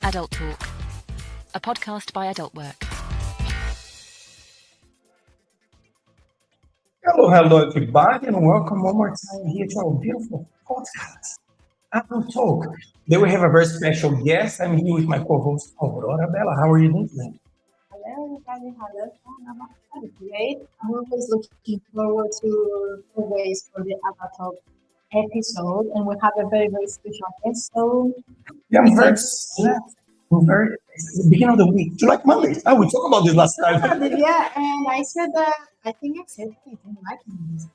Adult Talk, a podcast by Adult Work. Hello, everybody, and welcome one more time here to our beautiful podcast, Adult Talk. Today we have a very special guest. I'm here with my co-host, Aurora Bella. How are you doing today? Hello, everybody. Hello. I'm great. I'm always looking forward to always for the AdultTalk episode, and we have a very, very special guest. So, Yeah, I'm very. It's the beginning of the week. Do you like Mondays? Oh, we talked about this last time. yeah, and I said that I think I said that I didn't like Mondays.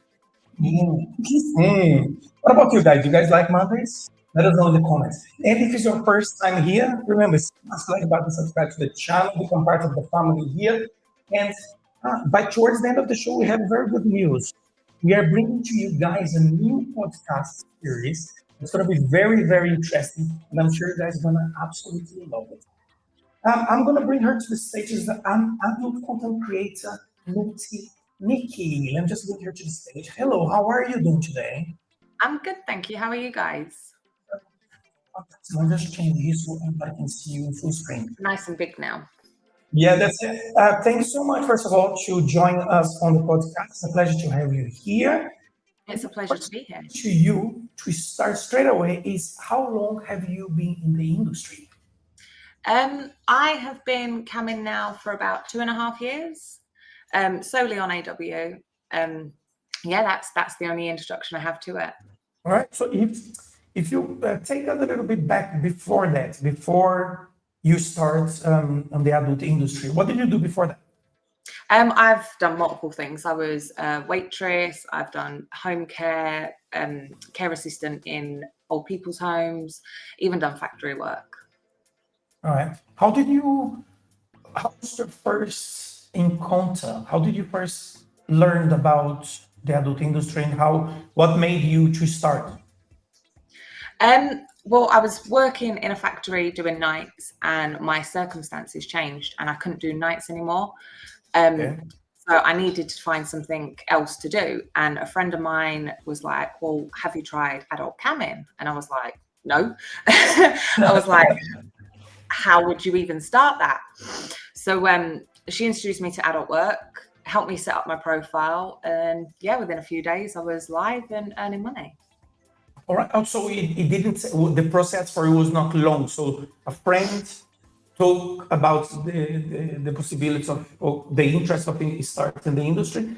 What about you guys? Do you guys like Mondays? Let us know in the comments. And if it's your first time here, remember, smash the like button, subscribe to the channel, become part of the family here. And by towards the end of the show, we have very good news. We are bringing to you guys a new podcast series. It's going to be very, very interesting, and I'm sure you guys are going to absolutely love it. I'm going to bring her to the stage as the adult content creator, Nikki. Let me just bring her to the stage. Hello, how are you doing today? I'm good, thank you. How are you guys? So I'll just change this so everybody can see you in full screen. Nice and big now. Yeah, that's it. Thank you so much, first of all, to join us on the podcast. It's a pleasure to have you here. It's a pleasure to be here. To you, to start straight away, is how long have you been in the industry? I have been camming now for about 2.5 years, solely on AW. That's the only introduction I have to it. All right. So if you take us a little bit back before that, before you start on the adult industry, what did you do before that? I've done multiple things. I was a waitress. I've done home care, care assistant in old people's homes, even done factory work. All right. How was your first encounter? How did you first learn about the adult industry and what made you to start? Well, I was working in a factory doing nights and my circumstances changed and I couldn't do nights anymore. So I needed to find something else to do. And a friend of mine was like, well, have you tried adult camming? And I was like, no. I was like, how would you even start that? So she introduced me to Adult Work, helped me set up my profile. And within a few days, I was live and earning money. All right. So the process for you was not long. So a friend talk about the possibilities of the interest of starting the industry.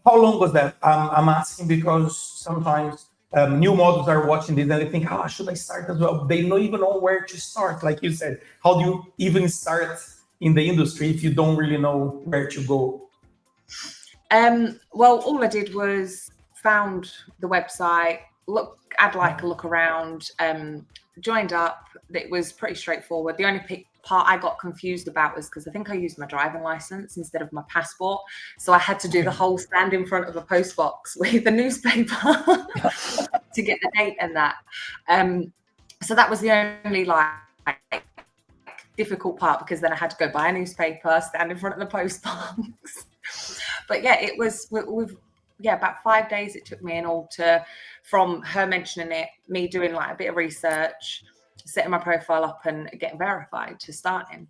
How long was that? I'm asking because sometimes new models are watching this and they think, should I start as well? They don't even know where to start. Like you said, how do you even start in the industry if you don't really know where to go? Well, all I did was found the website, I'd like a look around, joined up. It was pretty straightforward. The only part I got confused about was because I think I used my driving license instead of my passport. So I had to do the whole stand in front of a post box with a newspaper to get the date and that. So that was the only difficult part because then I had to go buy a newspaper, stand in front of the post box. But it was about 5 days it took me in all from her mentioning it, me doing a bit of research, setting my profile up and getting verified to starting.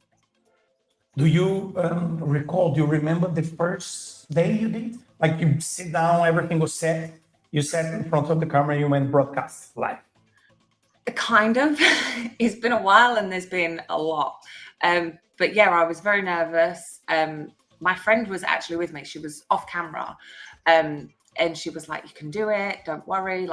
Do you remember the first day you did? Like you sit down, everything was set, you sat in front of the camera and you went broadcast live? Kind of. It's been a while and there's been a lot. But I was very nervous. My friend was actually with me. She was off camera. And she was like, you can do it. Don't worry.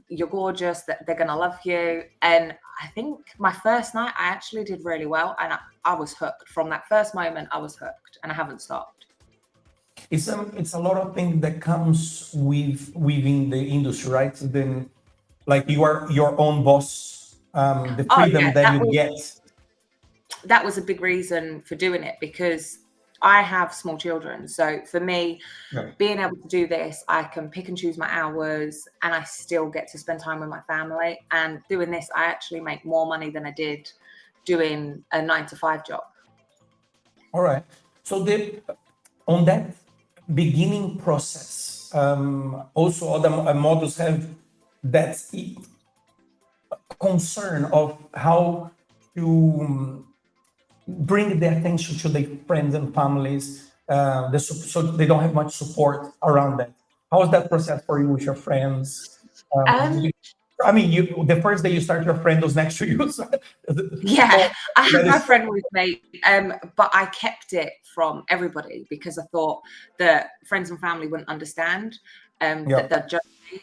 You're gorgeous. They're going to love you. And I think my first night, I actually did really well. And I was hooked. From that first moment, I was hooked and I haven't stopped. It's a lot of things that comes within the industry, right? Then, you are your own boss, the freedom you get. That was a big reason for doing it because I have small children. So for me, being able to do this, I can pick and choose my hours and I still get to spend time with my family. And doing this, I actually make more money than I did doing a 9-to-5 job. All right. So on that beginning process, also other models have that concern of how to bring the attention to their friends and families, so they don't have much support around that? How was that process for you with your friends? Um, The first day you start, your friend was next to you. So Yeah, I had that my is- friend with me, but I kept it from everybody because I thought that friends and family wouldn't understand, Yeah. that they'd judge me.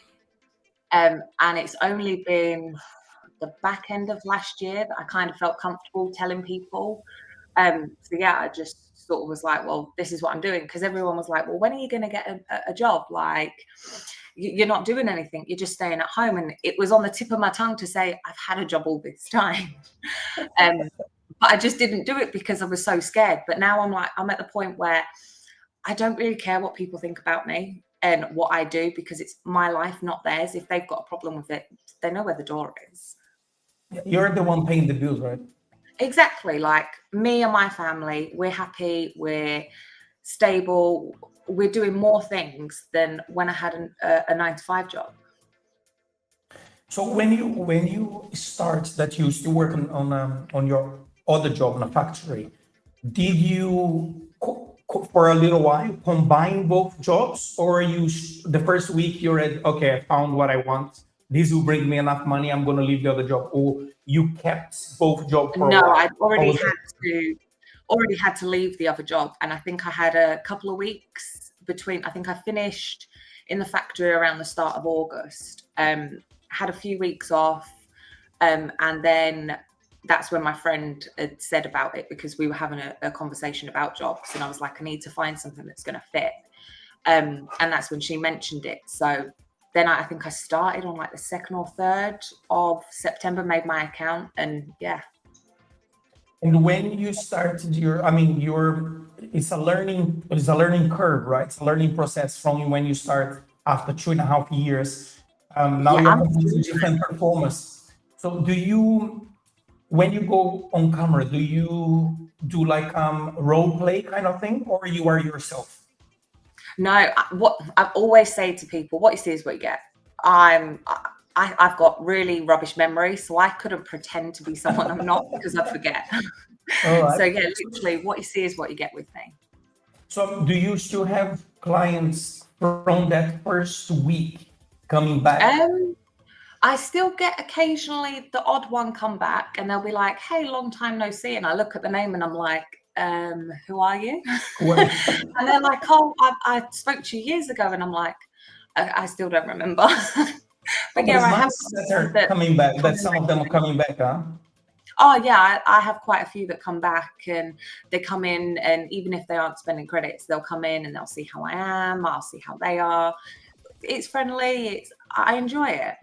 And it's only been the back end of last year that I kind of felt comfortable telling people. So yeah, I just sort of was like, well, this is what I'm doing, because everyone was like, well, when are you going to get a job? Like, you're not doing anything, you're just staying at home. And it was on the tip of my tongue to say I've had a job all this time. But I just didn't do it because I was so scared. But now I'm at the point where I don't really care what people think about me and what I do, because it's my life, not theirs. If they've got a problem with it, they know where the door is. You're the one paying the bills, right? Exactly. Like, me and my family, we're happy, we're stable, we're doing more things than when I had a 9-to-5 job. So when you start that you still work on your other job in a factory, did you for a little while combine both jobs, or the first week you're at, okay, I found what I want, this will bring me enough money, I'm going to leave the other job, or you kept both jobs for a No, while? I'd already had to leave the other job, and I think I had a couple of weeks between. I think I finished in the factory around the start of August. Had a few weeks off, and then that's when my friend had said about it, because we were having a conversation about jobs, and I was like, I need to find something that's going to fit. And that's when she mentioned it. So then I think I started on like the 2nd or 3rd of September, made my account, and yeah. And when you started it's a learning curve, right? It's a learning process from when you start after 2.5 years. Now Yeah, you I'm have a different performance. So when you go on camera, do you do like role play kind of thing, or you are yourself? No, what I always say to people, what you see is what you get. I've got really rubbish memory, so I couldn't pretend to be someone I'm not, because I'd forget. All right. So yeah, literally what you see is what you get with me. So do you still have clients from that first week coming back? I still get occasionally the odd one come back, and they'll be like, hey, long time no see. And I look at the name and I'm like, who are you? And they're like, oh, I spoke to you years ago. And I'm like, I still don't remember. But yeah, it's I have nice that they're coming back, that some of them are coming back, huh? Oh yeah, I have quite a few that come back, and they come in, and even if they aren't spending credits, they'll come in and they'll see how I am, I'll see how they are. It's friendly, I enjoy it.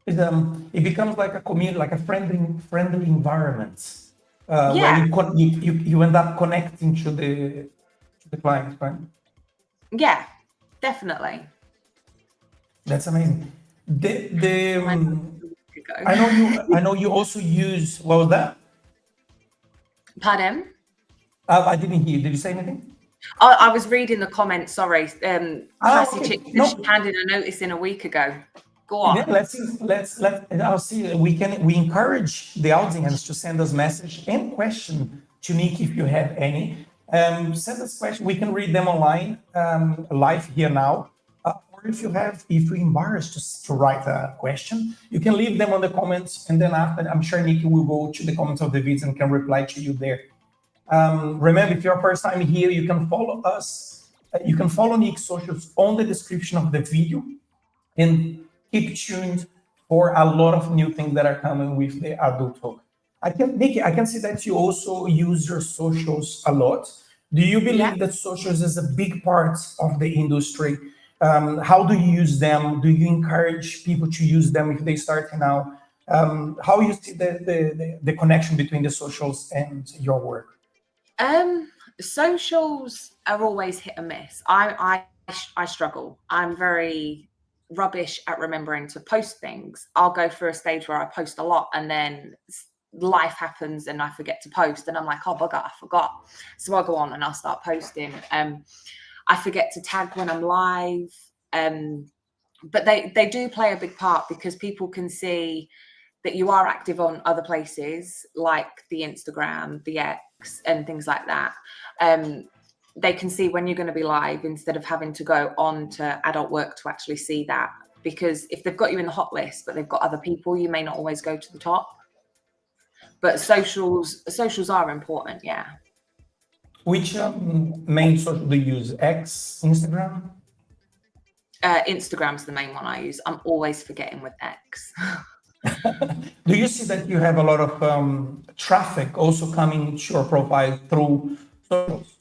It becomes like a community, like a friendly environment, Yeah. where you end up connecting to the client, right? Yeah, definitely. That's amazing. I know you also use, what was that? Pardon? I didn't hear. Did you say anything? I was reading the comments, sorry. Classy Okay. Chick said No. she handed a notice in a week ago. Go on. Yeah, I'll see. We encourage the audience to send us message and question to Nick if you have any. Send us question. We can read them online, live here now. Or if you're embarrassed to write a question, you can leave them on the comments, and then after, I'm sure Nick will go to the comments of the videos and can reply to you there. Remember, if you're first time here, you can follow us. You can follow Nick's socials on the description of the video, and keep tuned for a lot of new things that are coming with the Adult Talk. Nikki, I can see that you also use your socials a lot. Do you believe that socials is a big part of the industry? How do you use them? Do you encourage people to use them if they start now? How you see the connection between the socials and your work? Socials are always hit and miss. I struggle. I'm very rubbish at remembering to post things. I'll go through a stage where I post a lot, and then life happens and I forget to post, and I'm like, oh bugger, I forgot. So I'll go on and I'll start posting. I forget to tag when I'm live. But they do play a big part, because people can see that you are active on other places like the Instagram, the X, and things like that. They can see when you're going to be live instead of having to go on to Adult Work to actually see that. Because if they've got you in the hot list, but they've got other people, you may not always go to the top. But socials are important, yeah. Which main social do you use? X, Instagram? Instagram's the main one I use. I'm always forgetting with X. Do you see that you have a lot of traffic also coming to your profile through socials?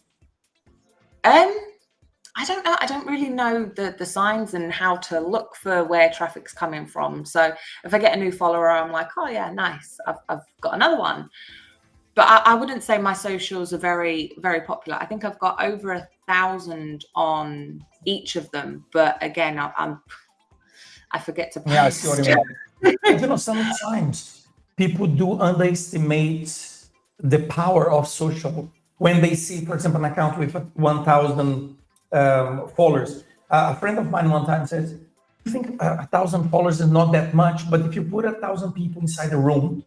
I don't know. I don't really know the signs and how to look for where traffic's coming from. So if I get a new follower, I'm like, oh yeah, nice. I've got another one. But I wouldn't say my socials are very, very popular. I think I've got over 1,000 on each of them. But again, I forget to post. Yeah, I see what you mean. You know, sometimes people do underestimate the power of social when they see, for example, an account with 1,000 followers. A friend of mine one time said, I think 1,000 followers is not that much, but if you put 1,000 people inside a room,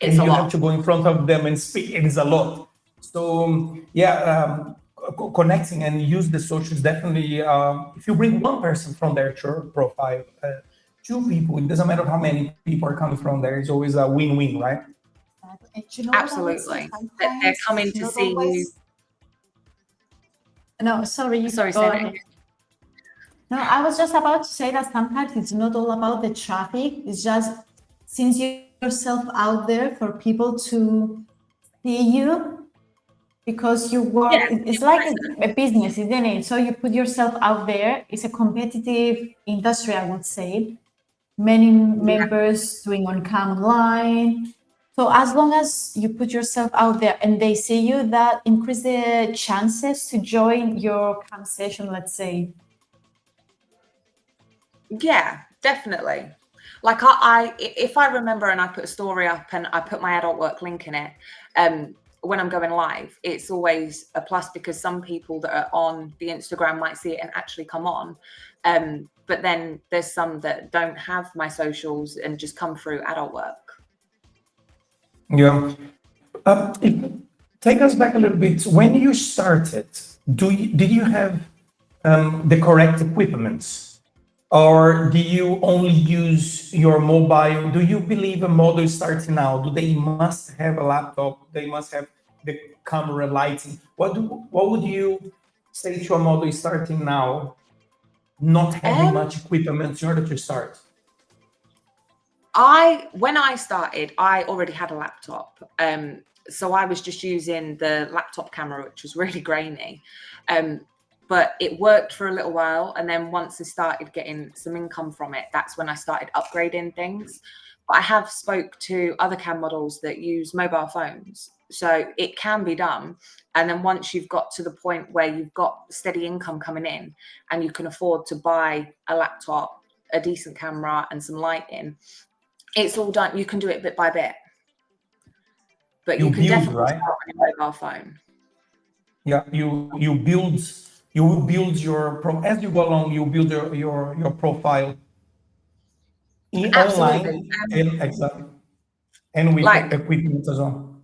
It's and a you lot. have to go in front of them and speak, it is a lot. So connecting and use the socials definitely. If you bring one person from their profile, two people, it doesn't matter how many people are coming from there, it's always a win-win, right? And you know what I would say Absolutely. sometimes They're coming it's to not see always- you. No, sorry. Sorry, go say that ahead. again. No, I was just about to say that sometimes it's not all about the traffic. It's just since you yourself out there for people to see you because you work. Yeah, It's like a business, isn't it? So you put yourself out there. It's a competitive industry, I would say. Many members doing on-cam online. So as long as you put yourself out there and they see you, that increase the chances to join your cam session, let's say. Yeah, definitely. Like if I remember and I put a story up and I put my Adult Work link in it, when I'm going live, it's always a plus because some people that are on the Instagram might see it and actually come on. But then there's some that don't have my socials and just come through Adult Work. Yeah. Take us back a little bit. When you started, did you have the correct equipment? Or do you only use your mobile? Do you believe a model starting now? Do they must have a laptop? They must have the camera lighting? What would you say to a model starting now, not having much equipment in order to start? When I started, I already had a laptop. So I was just using the laptop camera, which was really grainy. But it worked for a little while. And then once I started getting some income from it, that's when I started upgrading things. But I have spoke to other cam models that use mobile phones. So it can be done. And then once you've got to the point where you've got steady income coming in and you can afford to buy a laptop, a decent camera and some lighting, it's all done. You can do it bit by bit. But you can definitely start on your mobile phone. Yeah, you will build your as you go along. You build your profile online and exactly, and with equipment as well.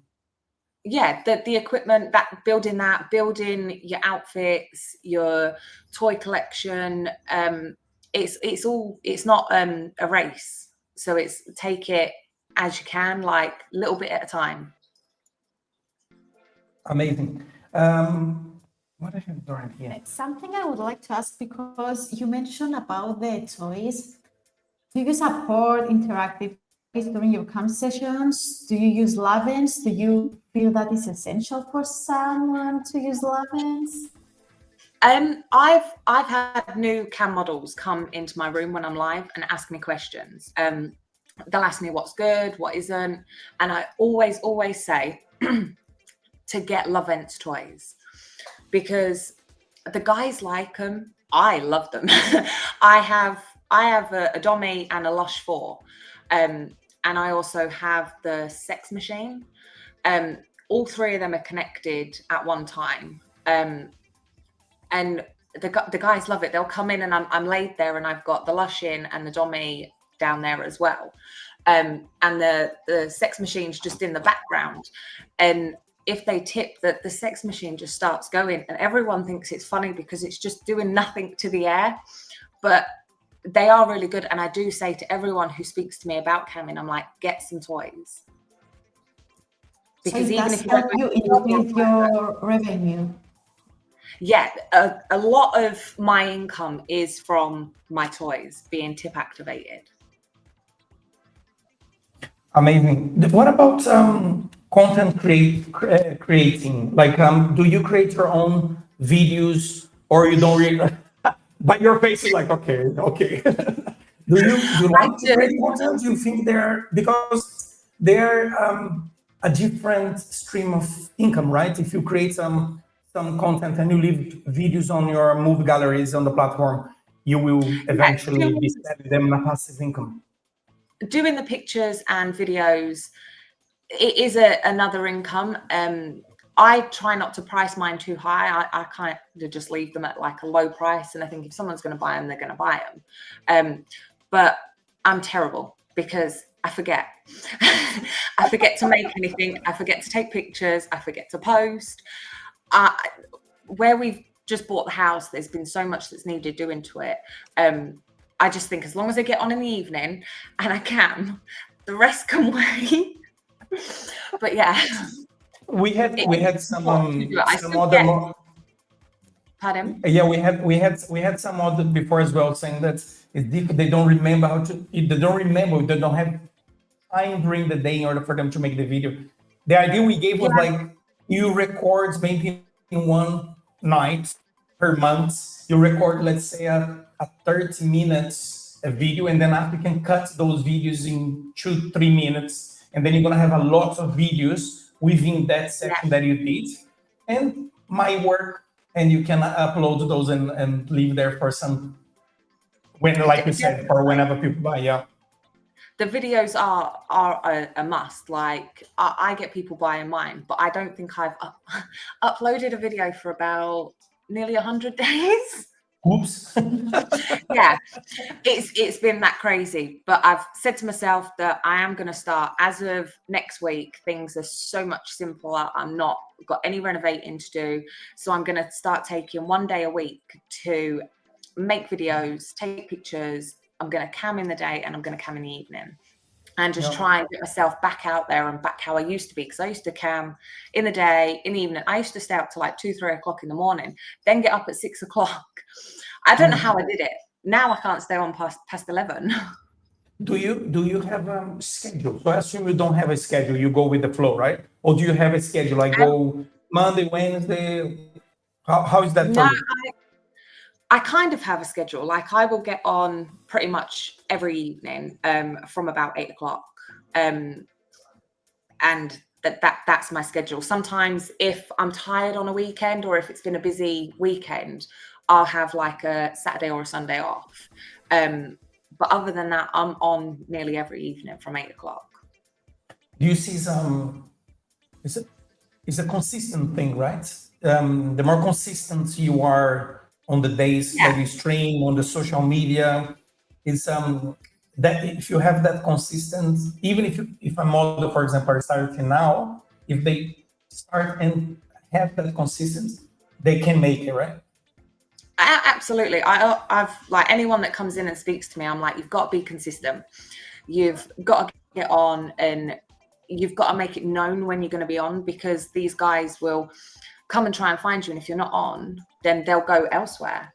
Yeah, the equipment, building your outfits, your toy collection. It's not a race, so it's take it as you can, like a little bit at a time. Amazing. What I have done here? Something I would like to ask, because you mentioned about the toys. Do you support interactive toys during your cam sessions? Do you use Lavens? Do you feel that is essential for someone to use Lavens? I've had new cam models come into my room when I'm live and ask me questions. They'll ask me what's good, what isn't, and I always say to get Lavens toys because the guys like them. I love them. I have a Dommy and a Lush 4, and I also have the Sex Machine. All three of them are connected at one time. And the guys love it. They'll come in and I'm laid there and I've got the Lush in and the Dommy down there as well. and the sex machine's just in the background. And if they tip, that the sex machine just starts going, and everyone thinks it's funny because it's just doing nothing to the air. But they are really good. And I do say to everyone who speaks to me about camming, I'm like, get some toys. Because so even if you increase your revenue. Yeah, a lot of my income is from my toys being tip activated. Amazing. What about content creating? Like, do you create your own videos, or you don't really? But your face is like, okay. do you like to create content? Do you think they're a different stream of income, right? If you create some content and you leave videos on your movie galleries on the platform, you will eventually be selling them a passive income. Doing the pictures and videos, it is another income. I try not to price mine too high. I kind of just leave them at like a low price, and I think if someone's going to buy them, they're going to buy them. But I'm terrible because I forget. I forget to make anything. I forget to take pictures. I forget to post. Where we've just bought the house, there's been so much that's needed doing to it. I just think as long as I get on in the evening and I can, the rest can wait. But yeah, we had some other. Pardon? Yeah, we had some other before as well, saying that it's difficult. They don't remember how to. They don't have time during the day in order for them to make the video. The idea we gave was like you record maybe in one night per month. You record, let's say, a 30 minutes a video, and then after you can cut those videos in 2-3 minutes, and then you're gonna have a lot of videos within that section that you did, and my work, and you can upload those and leave there for some, when, like you said, for whenever people buy. Yeah. The videos are a must. Like I get people buying mine, but I don't think I've uploaded a video for about nearly 100 days. Oops. Yeah, it's been that crazy. But I've said to myself that I am going to start as of next week. Things are so much simpler. I'm not got any renovating to do, so I'm going to start taking one day a week to make videos, take pictures. I'm going to cam in the day and I'm going to cam in the evening, and just try and get myself back out there and back how I used to be. Because I used to cam in the day, in the evening. I used to stay up till like 2-3 o'clock in the morning, then get up at 6 o'clock. I don't know how I did it. Now I can't stay on past 11. Do you have a schedule? So I assume you don't have a schedule. You go with the flow, right? Or do you have a schedule? Like go Monday, Wednesday. How is that for you? I kind of have a schedule. Like I will get on pretty much every evening from about 8 o'clock. And that's my schedule. Sometimes if I'm tired on a weekend, or if it's been a busy weekend, I'll have like a Saturday or a Sunday off. But other than that, I'm on nearly every evening from 8 o'clock. Do you see some, it's a consistent thing, right? The more consistent you are on the days that you stream on the social media, is that if you have that consistent, even if a model, for example, are starting now, if they start and have that consistency, they can make it, right? Absolutely. I've like anyone that comes in and speaks to me, I'm like, you've got to be consistent. You've got to get on, and you've got to make it known when you're going to be on, because these guys will come and try and find you, and if you're not on, then they'll go elsewhere.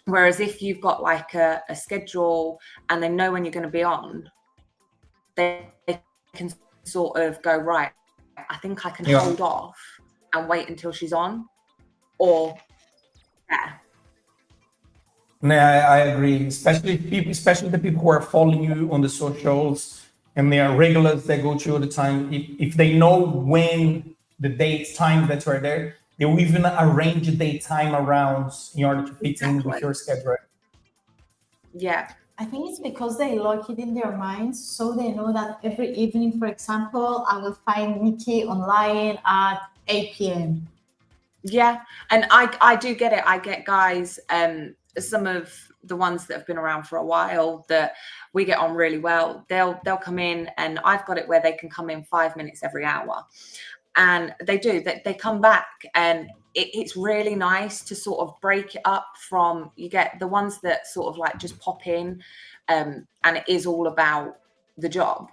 Whereas if you've got like a schedule and they know when you're going to be on, they can sort of go, right, I think I can hold off and wait until she's on, or I agree. Especially the people who are following you on the socials and they are regulars that go to all the time. If they know when the date, time that you are there, they will even arrange a date time around in order to fit in with your schedule. Yeah. I think it's because they lock it in their minds, so they know that every evening, for example, I will find Nikki online at 8 p.m. Yeah, and I do get it. I get guys some of the ones that have been around for a while that we get on really well, they'll come in, and I've got it where they can come in 5 minutes every hour, and they come back, and it's really nice to sort of break it up from, you get the ones that sort of like just pop in, and it is all about the job,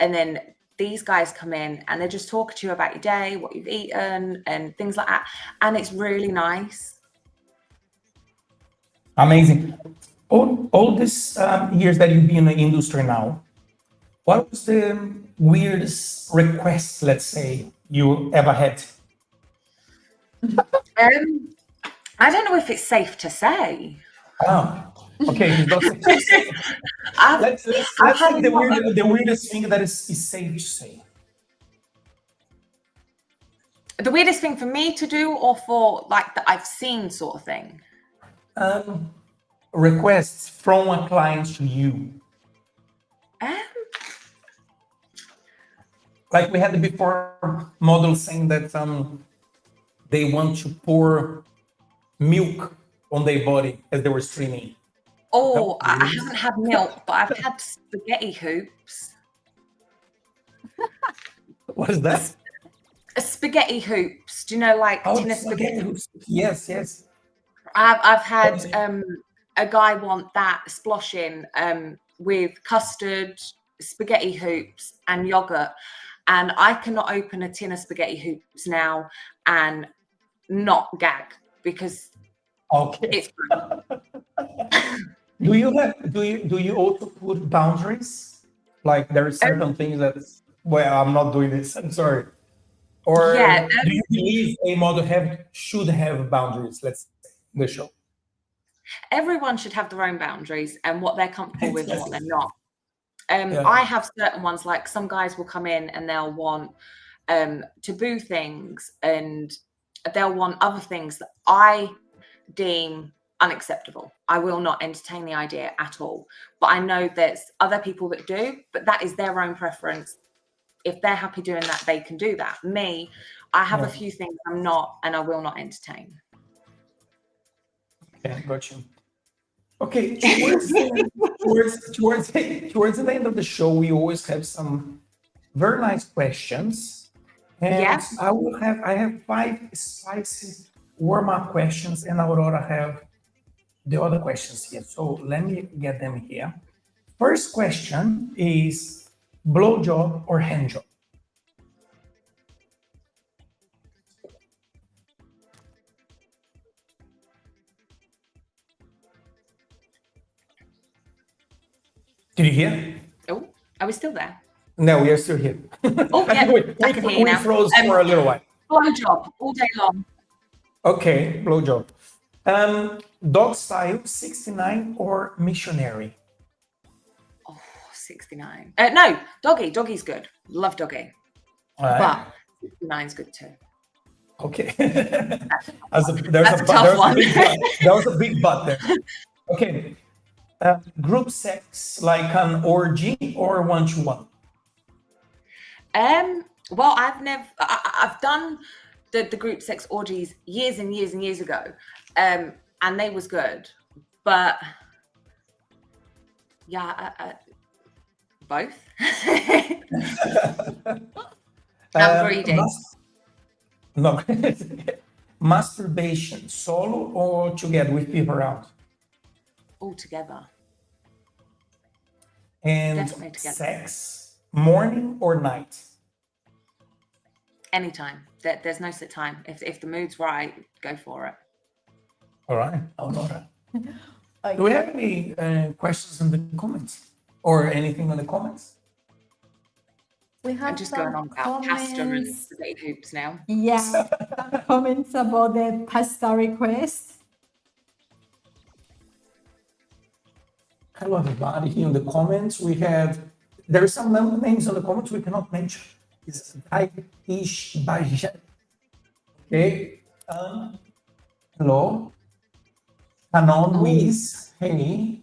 and then these guys come in and they're just talking to you about your day, what you've eaten and things like that, and it's really nice. Amazing. All these years that you've been in the industry now, what was the weirdest request, let's say, you ever had? I don't know if it's safe to say. Oh, okay. It's not safe to say. Let's say the weirdest thing that is safe to say. The weirdest thing for me to do, or for like that I've seen sort of thing? Requests from a client to you. Like we had before, models saying that they want to pour milk on their body as they were streaming. Oh, I haven't had milk, but I've had spaghetti hoops. What is that? Spaghetti hoops. Do you know, like tin spaghetti hoops? Yes. I've had a guy want that sploshing with custard, spaghetti hoops, and yogurt, and I cannot open a tin of spaghetti hoops now and not gag because it's. Do you also put boundaries? Like there are certain things that, well, I'm not doing this, I'm sorry. Or do you believe a model should have boundaries? Let's say the show. Everyone should have their own boundaries and what they're comfortable with and what they're not. I have certain ones, like some guys will come in and they'll want taboo things, and they'll want other things that I deem unacceptable. I will not entertain the idea at all. But I know there's other people that do, but that is their own preference. If they're happy doing that, they can do that. Me, I have a few things I'm not, and I will not entertain. Yeah, got you. Okay, towards the end of the show, we always have some very nice questions, and I have 5 spicy warm-up questions, and Aurora have the other questions here. So let me get them here. First question is blowjob or hand job? Did you hear? Oh, are we still there? No, we are still here. Oh, yeah. we froze for a little while. Blowjob all day long. Okay, blowjob. Dog style, 69 or missionary? Oh, 69. No, doggy. Doggy's good. Love doggy. But 69's good too. Okay. That's a tough one. There was a big but there. Okay. Group sex, like an orgy or one-to-one? Well, I've done the group sex orgies years and years and years ago, and they was good, but both. I'm greedy. No. Masturbation, solo or together with people around? All together. And definitely together. Sex, morning or night? Anytime. There's no set time. If the mood's right, go for it. All right. Aurora. Do we have any questions in the comments or anything in the comments? We have I'm just going on about pasta and spaghetti hoops now. Yeah, some comments about the pasta request. Hello, everybody. Here in the comments, there are some names in the comments we cannot mention. It's Ish Bajan. Okay. Hello. Canon Wiz. Hey.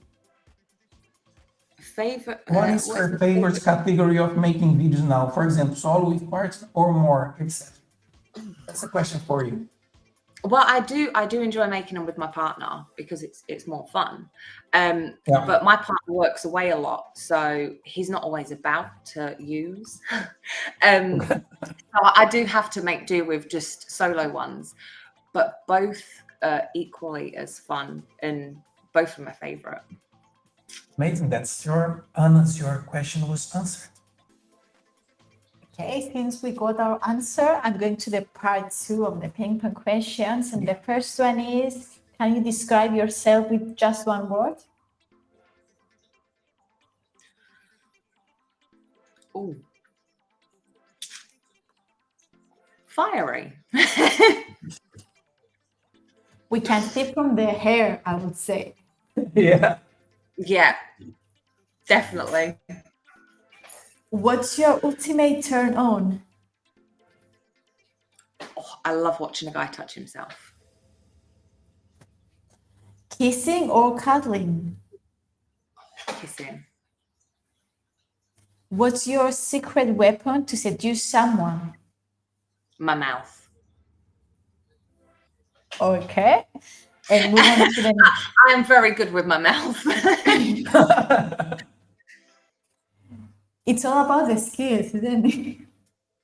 Favorite. What is your favorite category of making videos now? For example, solo with parts or more, etc. That's a question for you. Well, I do enjoy making them with my partner because it's more fun. But my partner works away a lot, so he's not always about to use. So I do have to make do with just solo ones, but both are equally as fun and both are my favorite. Amazing. That's your question was answered. Okay, since we got our answer, I'm going to the part 2 of the ping pong questions. And the first one is, can you describe yourself with just one word? Oh, fiery. We can see from the hair, I would say. Yeah. Yeah, definitely. What's your ultimate turn on? Oh, I love watching a guy touch himself. Kissing or cuddling? Kissing. What's your secret weapon to seduce someone? My mouth. Okay. And move on to the next. I'm very good with my mouth. It's all about the skills, isn't it?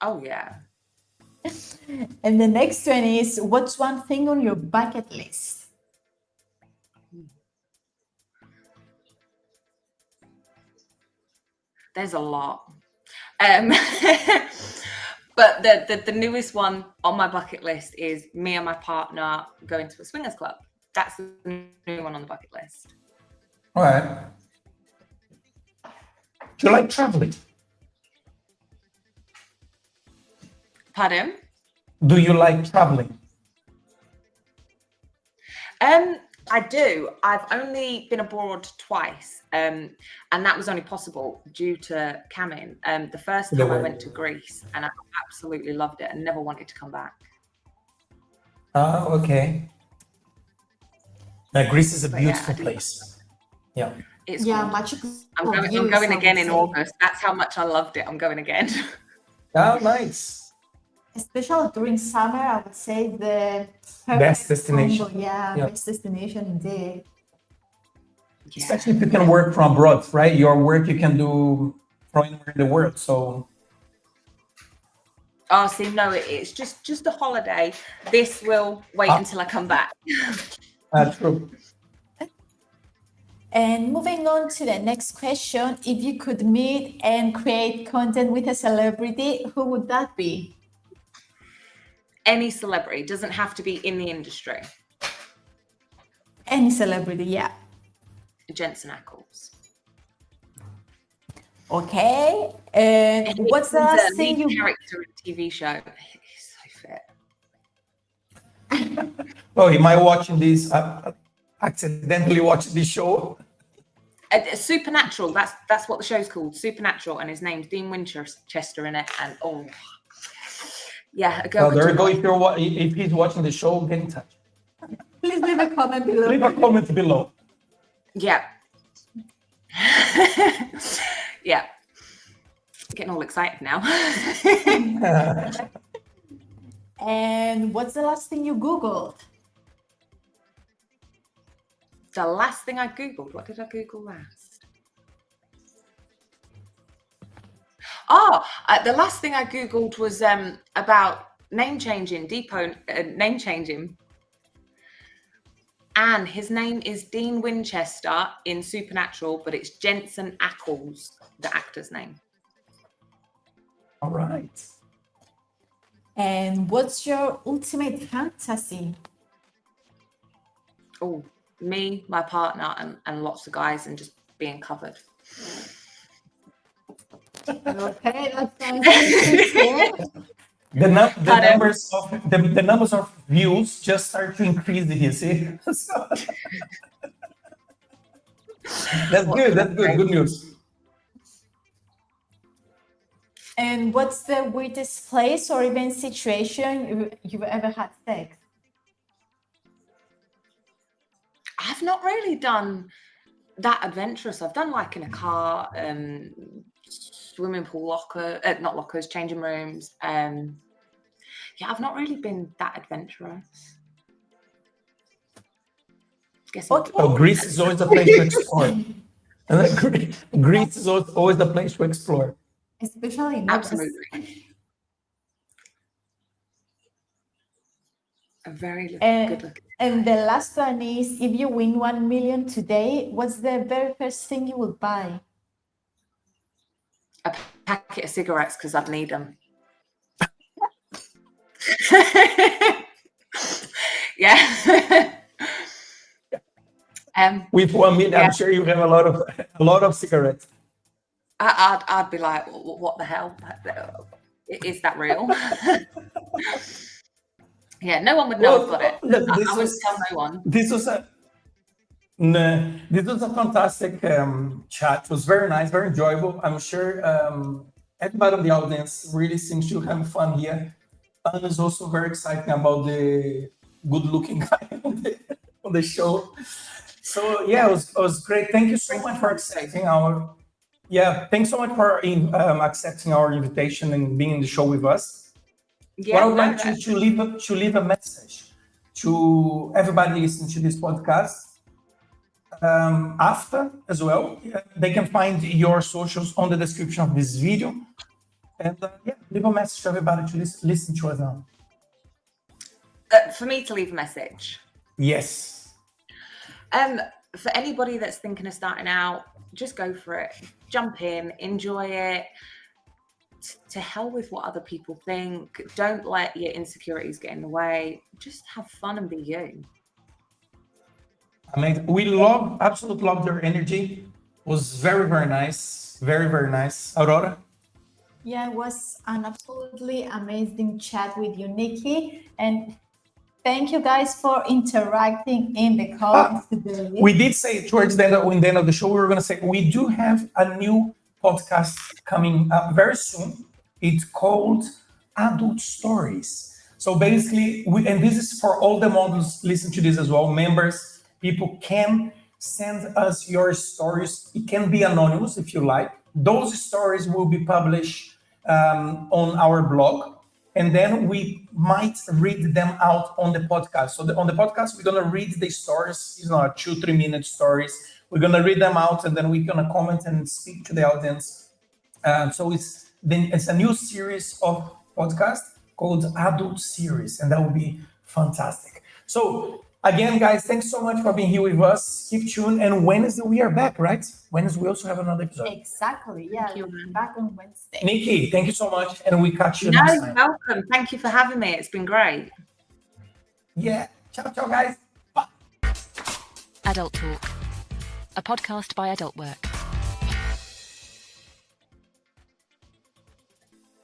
Oh, yeah. And the next one is, what's one thing on your bucket list? There's a lot. But the newest one on my bucket list is me and my partner going to a swingers club. That's the new one on the bucket list. All right. Do you like traveling? Pardon? Do you like traveling? I do. I've only been abroad twice, and that was only possible due to camming. The first time I went to Greece, and I absolutely loved it and never wanted to come back. Oh, okay. Now, Greece is a beautiful place. Yeah. It's much. I'm going again in August. That's how much I loved it. I'm going again. Oh, nice. Especially during summer, I would say the best destination. Convo, best destination indeed. Yeah. Especially if you can work from abroad, right? Your work you can do from anywhere in the world. So. Oh, see, no, it's just a holiday. This will wait until I come back. True. And moving on to the next question, if you could meet and create content with a celebrity, who would that be? Any celebrity, doesn't have to be in the industry. Any celebrity, yeah. Jensen Ackles. Okay. And what's the last thing you character in a TV show? He's so fit. Oh, am I watching this? Accidentally watching this show. Supernatural. That's what the show's called. Supernatural, and his name's Dean Winchester in it. And yeah, a girl. There you go. If he's watching the show, get in touch. Please leave a comment below. Leave a comment below. Yeah. Yeah. Getting all excited now. And what's the last thing you Googled? The last thing I Googled, what did I Google last? The last thing I Googled was about name changing, name changing. And his name is Dean Winchester in Supernatural, but it's Jensen Ackles, the actor's name. All right. And what's your ultimate fantasy? Oh, me, my partner, and lots of guys, and just being covered. Okay, that sounds interesting. The numbers of views just start to increase. You see, that's good. That's good. Good news. And what's the weirdest place or even situation you've ever had sex? I've not really done that adventurous. I've done like in a car, swimming pool locker, not lockers, changing rooms. Yeah, I've not really been that adventurous. Okay. Oh, Greece is always a place to explore. Greece is always the place to explore. Especially in August. Absolutely. A very good looking. And the last one is, if you win 1 million today, what's the very first thing you will buy? A packet of cigarettes, because I'd need them. Yeah. With 1 million, I'm sure you have a lot of cigarettes. I'd be like, what the hell? Is that real? Yeah, no one would know I've got it. I wouldn't tell no one. This was a fantastic chat. It was very nice, very enjoyable. I'm sure everybody in the audience really seems to have fun here. Anna is also very excited about the good-looking guy on the show. So yeah, it was great. Thank you so much for accepting our. Yeah, thanks so much for accepting our invitation and being in the show with us. Yeah, what I would like to leave a message to everybody listening to this podcast. After as well, they can find your socials on the description of this video, and leave a message to everybody to listen to us now. For me to leave a message. Yes. For anybody that's thinking of starting out, just go for it. Jump in, enjoy it. To hell with what other people think. Don't let your insecurities get in the way. Just have fun and be you. I mean, absolutely loved your energy. It was very, very nice. Very, very nice. Aurora? Yeah, it was an absolutely amazing chat with you, Nikki. And thank you guys for interacting in the comments today. We did say towards the end of the show, we were going to say we do have a new podcast coming up very soon. It's called Adult Stories. So basically, and this is for all the models, listen to this as well, members, people can send us your stories. It can be anonymous if you like. Those stories will be published on our blog, and then we might read them out on the podcast. So on the podcast, we're going to read the stories, 2-3 minute stories. We're going to read them out, and then we're going to comment and speak to the audience. So it's a new series of podcasts called Adult Series, and that will be fantastic. So again, guys, thanks so much for being here with us. Keep tuned, and Wednesday we are back, right? Wednesday we also have another episode. Exactly, yeah. We'll be back on Wednesday. Nikki, thank you so much, and we catch you next time. You're welcome. Thank you for having me. It's been great. Yeah. Ciao, guys. Bye. Adult Talk, a podcast by Adult Work.